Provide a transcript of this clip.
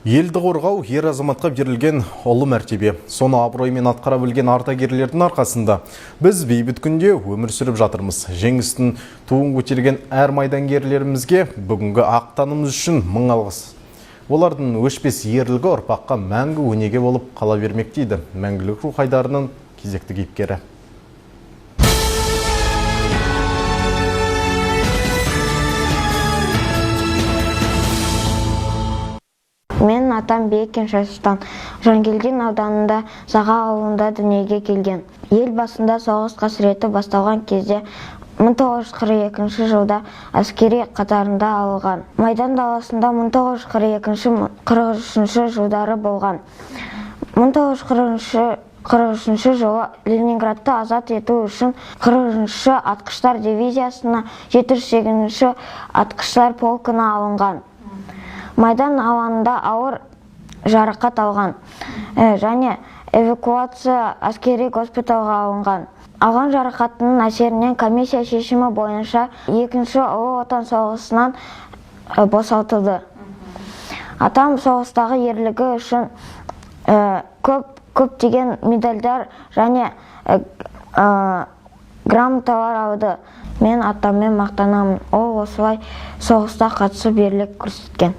Елді қорғау ер азаматқа берілген ұлы мәртебе. Соны абыроймен атқара білген ардагерлердің арқасында біз бейбіт күнде өмір сүріп жатырмыз. Жеңістің туын көтерген әр майдангерлерімізге бүгінгі ақтанымыз үшін мың алғыс. Олардың өшпес ерлігі ұрпаққа мәңгі өнеге болып қала бермек дейді Мәңгілік рух айдарының кезекті кейіпкері. Мен атам Бейкен Шайсұлтан Жангелдин ауданында Заға ауылында дүниеге келген. Ел басында соғыс қасіреті басталған кезде 1942 жылда әскери қатарында алынған. Майдан даласында 1942-43 жылдары болған. 1943 жылы Ленинградты азат ету үшін 40-шы атқыштар дивизиясына 708-шы атқыштар полкына алынған. Майдан алаңында ауыр жарақат алған және эвакуация әскери госпиталға алынған. Алған жарақатының әсерінен комиссия шешімі бойынша екінші ұлы отан соғысынан босатылды. Атам соғыстағы ерлігі үшін көптеген медальдар және грамоталар алды. Мен атаммен мақтанамын. Ол осылай соғыста қатысып ерлік көрсеткен.